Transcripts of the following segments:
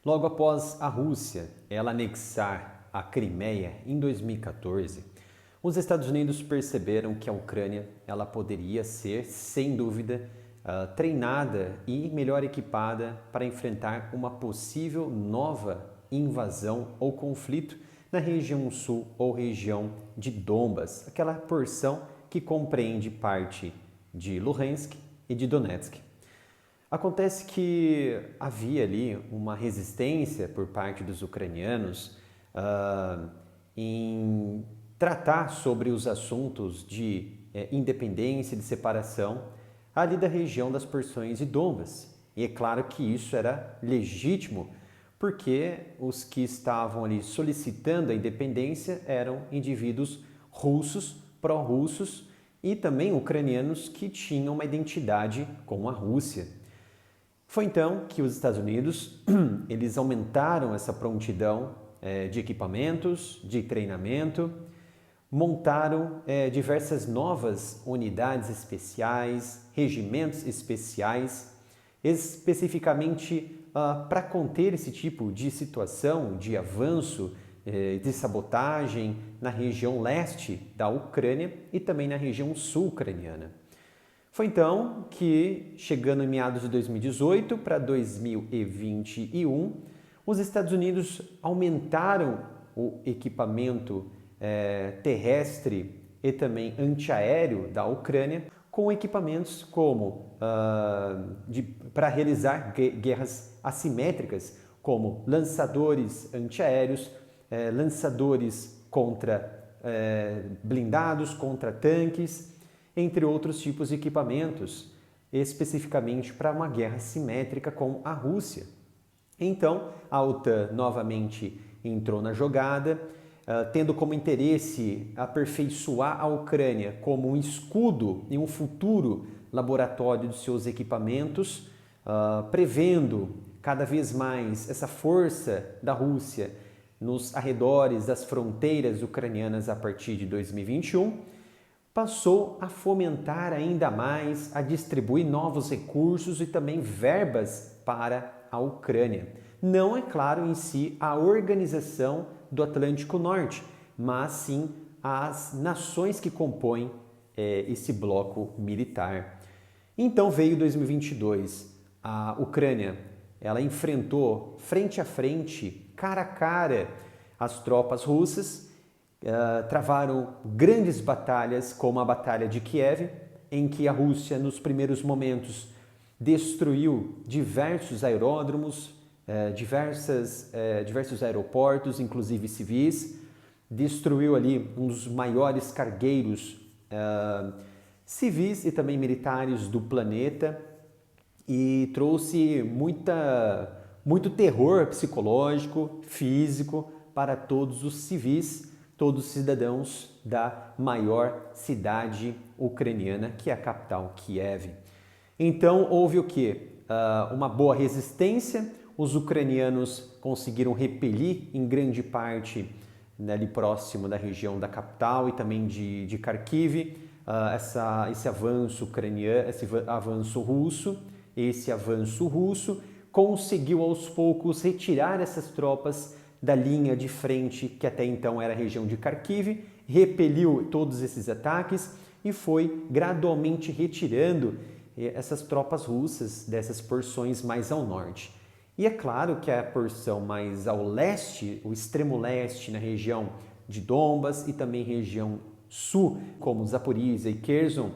Logo após a Rússia ela anexar a Crimeia em 2014, os Estados Unidos perceberam que a Ucrânia ela poderia ser, sem dúvida, treinada e melhor equipada para enfrentar uma possível nova invasão ou conflito na região sul ou região de Donbas, aquela porção que compreende parte de Luhansk e de Donetsk. Acontece que havia ali uma resistência por parte dos ucranianos em tratar sobre os assuntos de independência e de separação ali da região das porções de Donbas. E é claro que isso era legítimo, porque os que estavam ali solicitando a independência eram indivíduos russos, pró-russos e também ucranianos que tinham uma identidade com a Rússia. Foi então que os Estados Unidos eles aumentaram essa prontidão de equipamentos, de treinamento, montaram diversas novas unidades especiais, regimentos especiais, especificamente para conter esse tipo de situação de avanço, de sabotagem na região leste da Ucrânia e também na região sul ucraniana. Foi então que, chegando em meados de 2018 para 2021, os Estados Unidos aumentaram o equipamento terrestre e também antiaéreo da Ucrânia com equipamentos como para realizar guerras assimétricas, como lançadores antiaéreos, lançadores contra blindados, contra tanques, entre outros tipos de equipamentos, especificamente para uma guerra simétrica com a Rússia. Então, a OTAN novamente entrou na jogada, tendo como interesse aperfeiçoar a Ucrânia como um escudo e um futuro laboratório dos seus equipamentos, prevendo cada vez mais essa força da Rússia nos arredores das fronteiras ucranianas a partir de 2021, passou a fomentar ainda mais, a distribuir novos recursos e também verbas para a Ucrânia. Não é claro em si a organização do Atlântico Norte, mas sim as nações que compõem esse bloco militar. Então veio 2022, a Ucrânia ela enfrentou frente a frente, cara a cara, as tropas russas, travaram grandes batalhas, como a Batalha de Kiev, em que a Rússia, nos primeiros momentos, destruiu diversos aeródromos, diversos aeroportos, inclusive civis, destruiu ali um dos maiores cargueiros civis e também militares do planeta e trouxe muito terror psicológico, físico para todos os civis, todos os cidadãos da maior cidade ucraniana, que é a capital, Kiev. Então houve o quê? Uma boa resistência, os ucranianos conseguiram repelir em grande parte ali próximo da região da capital e também de Kharkiv, esse avanço ucraniano, esse avanço russo conseguiu aos poucos retirar essas tropas da linha de frente que até então era a região de Kharkiv, repeliu todos esses ataques e foi gradualmente retirando essas tropas russas dessas porções mais ao norte. E é claro que a porção mais ao leste, o extremo leste, na região de Donbas e também região sul, como Zaporizhia e Kherson,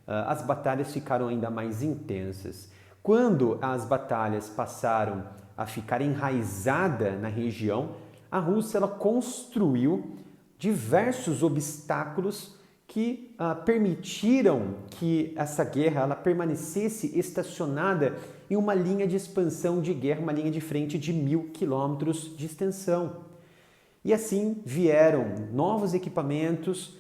as batalhas ficaram ainda mais intensas. Quando as batalhas passaram a ficar enraizada na região, a Rússia ela construiu diversos obstáculos que permitiram que essa guerra ela permanecesse estacionada em uma linha de expansão de guerra, uma linha de frente de 1.000 quilômetros de extensão. E assim vieram novos equipamentos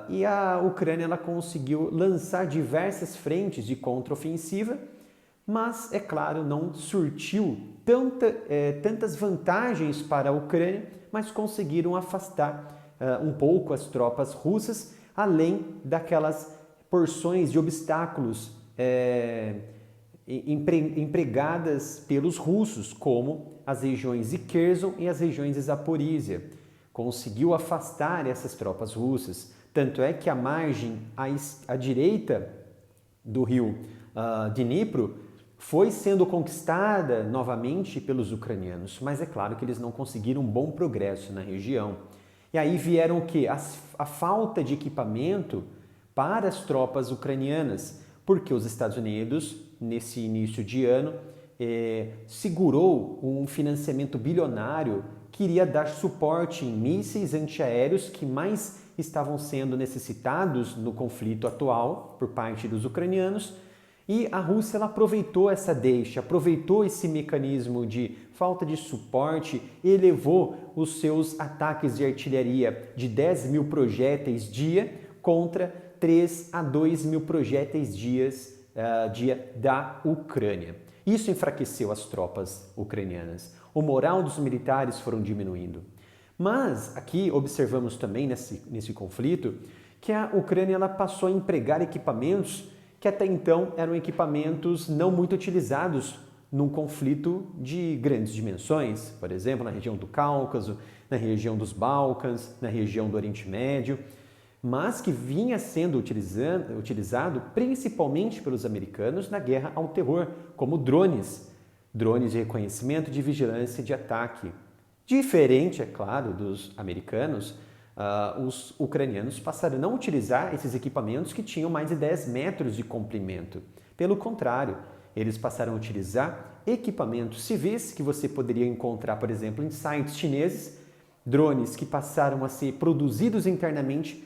e a Ucrânia ela conseguiu lançar diversas frentes de contraofensiva, mas, é claro, não surtiu tantas vantagens para a Ucrânia, mas conseguiram afastar um pouco as tropas russas, além daquelas porções de obstáculos empregadas pelos russos, como as regiões de Kherson e as regiões de Zaporizhia. Conseguiu afastar essas tropas russas. Tanto é que a margem à direita do rio Dnipro foi sendo conquistada novamente pelos ucranianos, mas é claro que eles não conseguiram um bom progresso na região. E aí vieram o quê? A falta de equipamento para as tropas ucranianas, porque os Estados Unidos, nesse início de ano, segurou um financiamento bilionário que iria dar suporte em mísseis antiaéreos que mais estavam sendo necessitados no conflito atual por parte dos ucranianos. E a Rússia ela aproveitou essa deixa, aproveitou esse mecanismo de falta de suporte e elevou os seus ataques de artilharia de 10 mil projéteis dia contra 3 a 2 mil projéteis dia da Ucrânia. Isso enfraqueceu as tropas ucranianas. O moral dos militares foram diminuindo. Mas aqui observamos também nesse conflito que a Ucrânia ela passou a empregar equipamentos que até então eram equipamentos não muito utilizados num conflito de grandes dimensões, por exemplo, na região do Cáucaso, na região dos Balcãs, na região do Oriente Médio, mas que vinha sendo utilizado principalmente pelos americanos na guerra ao terror, como drones de reconhecimento, de vigilância e de ataque. Diferente, é claro, dos americanos, os ucranianos passaram a não utilizar esses equipamentos que tinham mais de 10 metros de comprimento. Pelo contrário, eles passaram a utilizar equipamentos civis que você poderia encontrar, por exemplo, em sites chineses, drones que passaram a ser produzidos internamente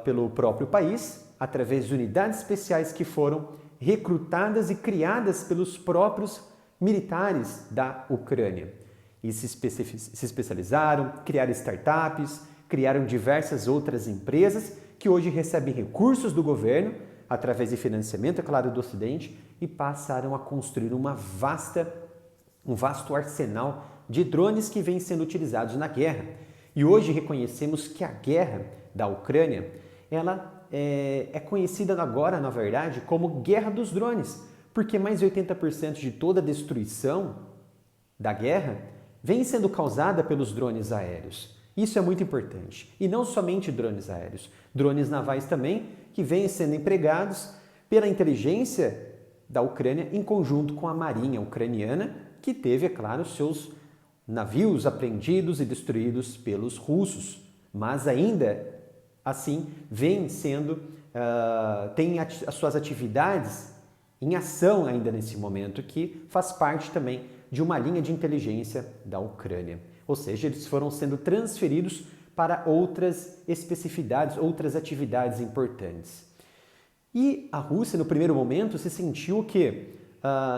pelo próprio país, através de unidades especiais que foram recrutadas e criadas pelos próprios militares da Ucrânia. E se especializaram, criaram startups, criaram diversas outras empresas que hoje recebem recursos do governo, através de financiamento, é claro, do Ocidente, e passaram a construir um vasto arsenal de drones que vêm sendo utilizados na guerra. E hoje reconhecemos que a guerra da Ucrânia, ela é conhecida agora, na verdade, como Guerra dos Drones, porque mais de 80% de toda a destruição da guerra vem sendo causada pelos drones aéreos. Isso é muito importante. E não somente drones aéreos, drones navais também, que vêm sendo empregados pela inteligência da Ucrânia em conjunto com a marinha ucraniana, que teve, é claro, seus navios apreendidos e destruídos pelos russos. Mas ainda assim, vem sendo, tem as suas atividades em ação ainda nesse momento, que faz parte também de uma linha de inteligência da Ucrânia. Ou seja, eles foram sendo transferidos para outras especificidades, outras atividades importantes. E a Rússia, no primeiro momento, se sentiu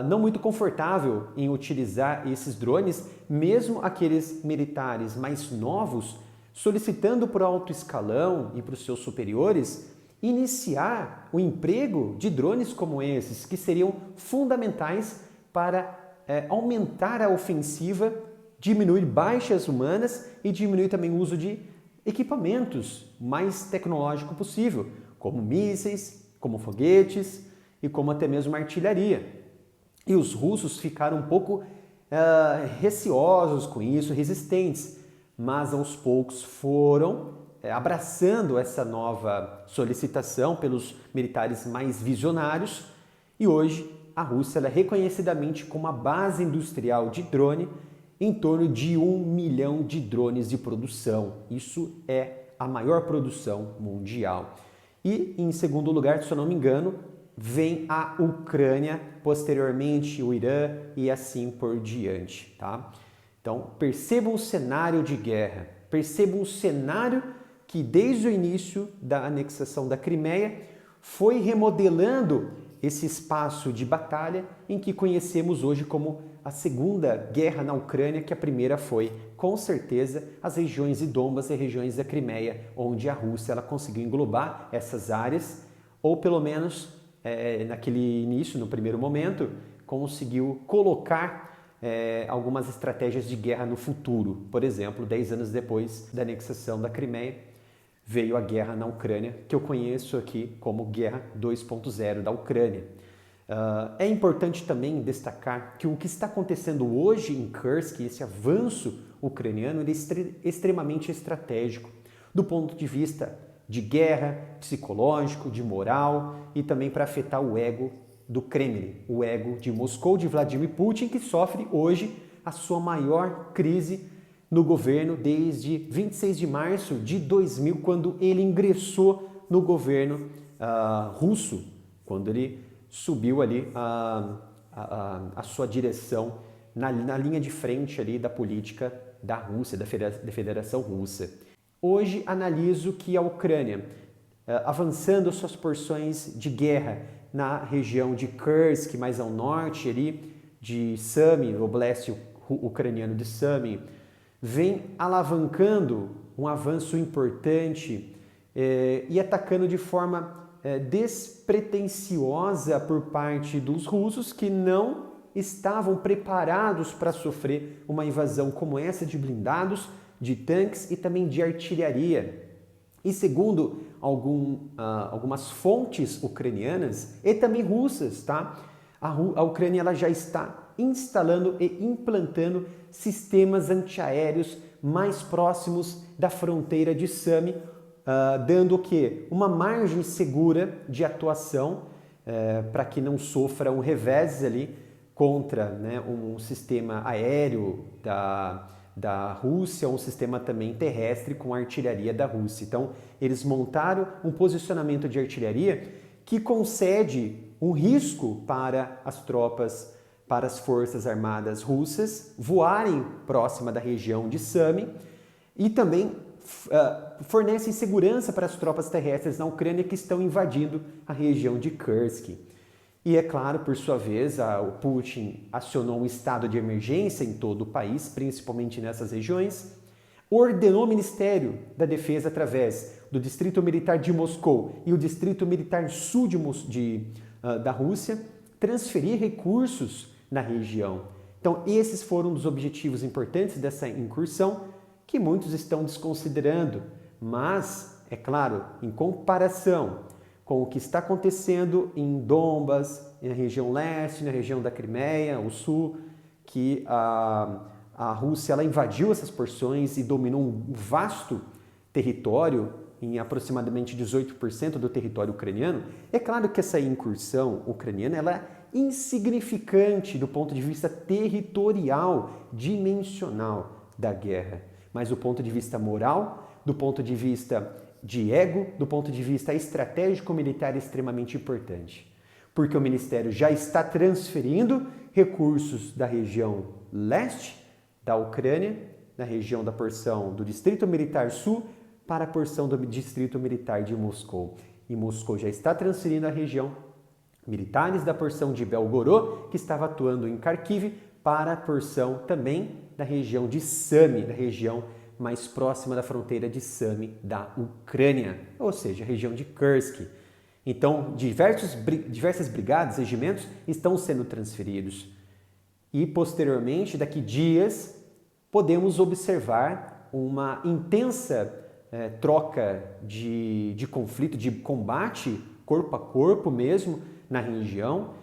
não muito confortável em utilizar esses drones, mesmo aqueles militares mais novos, solicitando para o alto escalão e para os seus superiores iniciar o emprego de drones como esses, que seriam fundamentais para aumentar a ofensiva, diminuir baixas humanas e diminuir também o uso de equipamentos mais tecnológico possível, como mísseis, como foguetes e como até mesmo artilharia. E os russos ficaram um pouco receosos com isso, resistentes, mas aos poucos foram abraçando essa nova solicitação pelos militares mais visionários, e hoje a Rússia é reconhecidamente como a base industrial de drone, em torno de 1 milhão de drones de produção. Isso é a maior produção mundial. E em segundo lugar, se eu não me engano, vem a Ucrânia, posteriormente o Irã e assim por diante, tá? Então, percebam o cenário de guerra, percebam o cenário que desde o início da anexação da Crimeia foi remodelando esse espaço de batalha em que conhecemos hoje como a Segunda Guerra na Ucrânia, que a primeira foi, com certeza, as regiões de Donbas e regiões da Crimeia, onde a Rússia ela conseguiu englobar essas áreas, ou pelo menos naquele início, no primeiro momento, conseguiu colocar algumas estratégias de guerra no futuro. Por exemplo, 10 anos depois da anexação da Crimeia, veio a guerra na Ucrânia, que eu conheço aqui como Guerra 2.0 da Ucrânia. É importante também destacar que o que está acontecendo hoje em Kursk, esse avanço ucraniano, ele é extremamente estratégico, do ponto de vista de guerra, psicológico, de moral e também para afetar o ego do Kremlin, o ego de Moscou, de Vladimir Putin, que sofre hoje a sua maior crise no governo desde 26 de março de 2000, quando ele ingressou no governo russo, quando ele subiu ali a sua direção na linha de frente ali da política da Rússia, da Federação Russa. Hoje analiso que a Ucrânia, avançando suas porções de guerra na região de Kursk, mais ao norte ali, de Sumy, o oblast ucraniano de Sumy, vem alavancando um avanço importante e atacando de forma despretensiosa por parte dos russos, que não estavam preparados para sofrer uma invasão como essa, de blindados, de tanques e também de artilharia. E segundo algumas fontes ucranianas e também russas, tá? A Ucrânia ela já está instalando e implantando sistemas antiaéreos mais próximos da fronteira de Sumy, dando o quê? Uma margem segura de atuação para que não sofra um revés ali contra, né, um sistema aéreo da Rússia, um sistema também terrestre com artilharia da Rússia. Então, eles montaram um posicionamento de artilharia que concede um risco para as tropas, para as forças armadas russas voarem próxima da região de Sumy e também fornecem segurança para as tropas terrestres na Ucrânia que estão invadindo a região de Kursk. E é claro, por sua vez, o Putin acionou um estado de emergência em todo o país, principalmente nessas regiões, ordenou o Ministério da Defesa, através do Distrito Militar de Moscou e o Distrito Militar Sul da Rússia, transferir recursos na região. Então, esses foram um dos objetivos importantes dessa incursão, que muitos estão desconsiderando, mas, é claro, em comparação com o que está acontecendo em Donbas, na região leste, na região da Crimeia, o sul, que a Rússia ela invadiu essas porções e dominou um vasto território, em aproximadamente 18% do território ucraniano. É claro que essa incursão ucraniana ela é insignificante do ponto de vista territorial, dimensional da guerra, mas do ponto de vista moral, do ponto de vista de ego, do ponto de vista estratégico-militar, é extremamente importante. Porque o Ministério já está transferindo recursos da região leste da Ucrânia, na região da porção do Distrito Militar Sul, para a porção do Distrito Militar de Moscou. E Moscou já está transferindo a região militares da porção de Belgorod, que estava atuando em Kharkiv, para a porção também da região de Sumy, da região mais próxima da fronteira de Sumy da Ucrânia, ou seja, a região de Kursk. Então, diversas brigadas, regimentos estão sendo transferidos. E, posteriormente, daqui dias, podemos observar uma intensa troca de conflito, de combate, corpo a corpo mesmo, na região,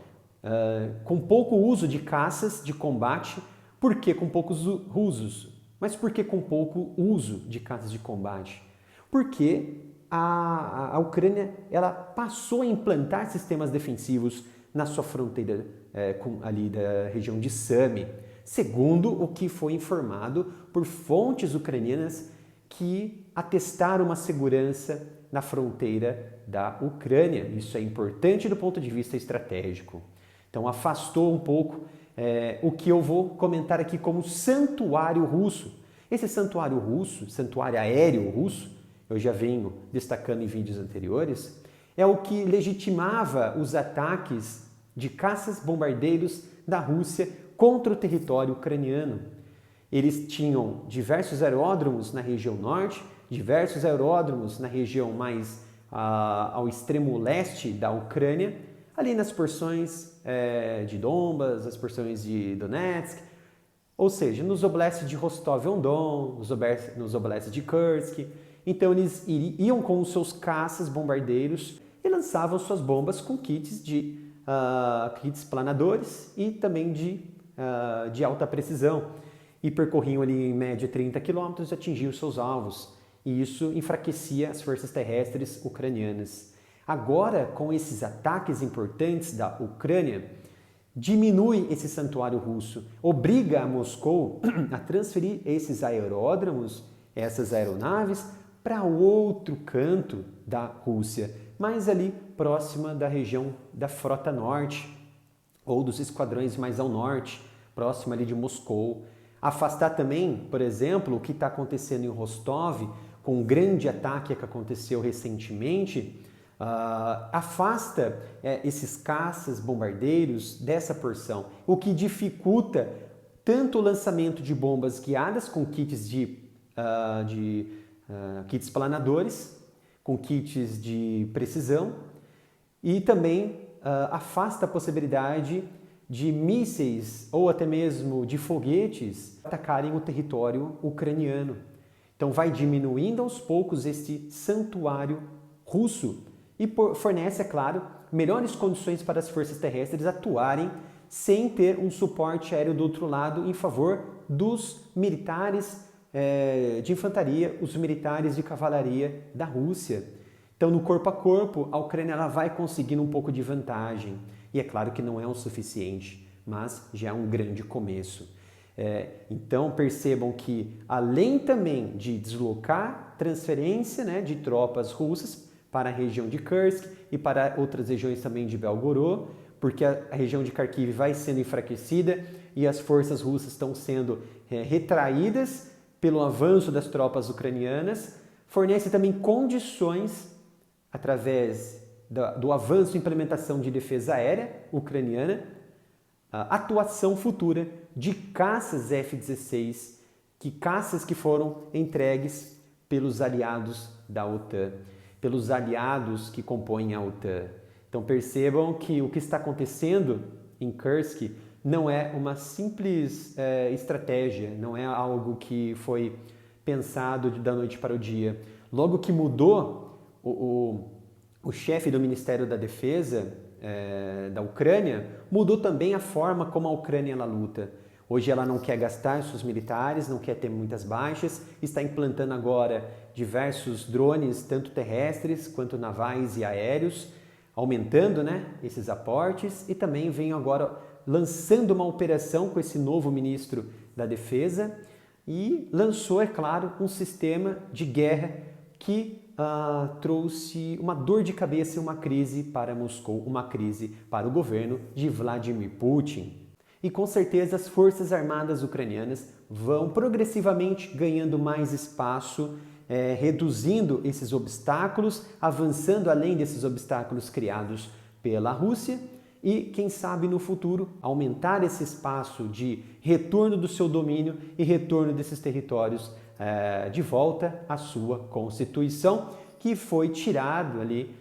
com pouco uso de caças de combate. Por que com poucos usos? Mas por que com pouco uso de caças de combate? Porque a Ucrânia ela passou a implantar sistemas defensivos na sua fronteira ali da região de Sumy, segundo o que foi informado por fontes ucranianas que atestaram uma segurança na fronteira da Ucrânia. Isso é importante do ponto de vista estratégico. Então afastou um pouco o que eu vou comentar aqui como santuário russo. Esse santuário russo, santuário aéreo russo, eu já venho destacando em vídeos anteriores, é o que legitimava os ataques de caças bombardeiros da Rússia contra o território ucraniano. Eles tinham diversos aeródromos na região norte, diversos aeródromos na região mais ao extremo leste da Ucrânia, ali nas porções de Donbas, as porções de Donetsk, ou seja, nos oblastes de Rostov-on-Don, nos oblastes de Kursk. Então eles iam com os seus caças bombardeiros e lançavam suas bombas com kits de kits planadores e também de alta precisão. E percorriam ali em média 30 quilômetros e atingiam seus alvos. E isso enfraquecia as forças terrestres ucranianas. Agora, com esses ataques importantes da Ucrânia, diminui esse santuário russo, obriga a Moscou a transferir esses aeródromos, essas aeronaves, para outro canto da Rússia, mais ali próxima da região da Frota Norte, ou dos esquadrões mais ao norte, próximo ali de Moscou. Afastar também, por exemplo, o que está acontecendo em Rostov, com um grande ataque que aconteceu recentemente, afasta esses caças, bombardeiros dessa porção, o que dificulta tanto o lançamento de bombas guiadas com kits kits planadores, com kits de precisão, e também afasta a possibilidade de mísseis ou até mesmo de foguetes atacarem o território ucraniano. Então vai diminuindo aos poucos este santuário russo e fornece, é claro, melhores condições para as forças terrestres atuarem sem ter um suporte aéreo do outro lado em favor dos militares de infantaria, os militares de cavalaria da Rússia. Então, no corpo a corpo, a Ucrânia ela vai conseguindo um pouco de vantagem. E é claro que não é o suficiente, mas já é um grande começo. Então, percebam que, além também de deslocar transferência de tropas russas para a região de Kursk e para outras regiões também de Belgorod, porque a região de Kharkiv vai sendo enfraquecida e as forças russas estão sendo retraídas pelo avanço das tropas ucranianas, fornece também condições, através do avanço e implementação de defesa aérea ucraniana, a atuação futura de caças F-16, caças que foram entregues pelos aliados da OTAN, pelos aliados que compõem a OTAN. Então percebam que o que está acontecendo em Kursk não é uma simples estratégia, não é algo que foi pensado da noite para o dia. Logo que mudou, o chefe do Ministério da Defesa da Ucrânia mudou também a forma como a Ucrânia ela luta. Hoje ela não quer gastar seus militares, não quer ter muitas baixas, está implantando agora diversos drones, tanto terrestres quanto navais e aéreos, aumentando esses aportes, e também vem agora lançando uma operação com esse novo ministro da Defesa e lançou, é claro, um sistema de guerra que trouxe uma dor de cabeça e uma crise para Moscou, uma crise para o governo de Vladimir Putin. E com certeza as forças armadas ucranianas vão progressivamente ganhando mais espaço, reduzindo esses obstáculos, avançando além desses obstáculos criados pela Rússia e, quem sabe, no futuro, aumentar esse espaço de retorno do seu domínio e retorno desses territórios de volta à sua Constituição, que foi tirado ali,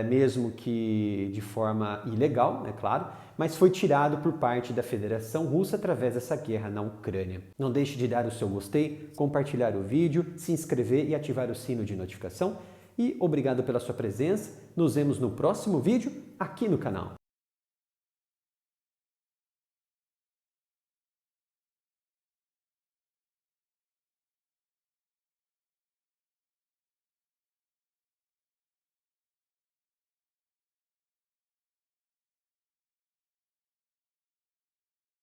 mesmo que de forma ilegal, claro, mas foi tirado por parte da Federação Russa através dessa guerra na Ucrânia. Não deixe de dar o seu gostei, compartilhar o vídeo, se inscrever e ativar o sino de notificação. E obrigado pela sua presença. Nos vemos no próximo vídeo aqui no canal.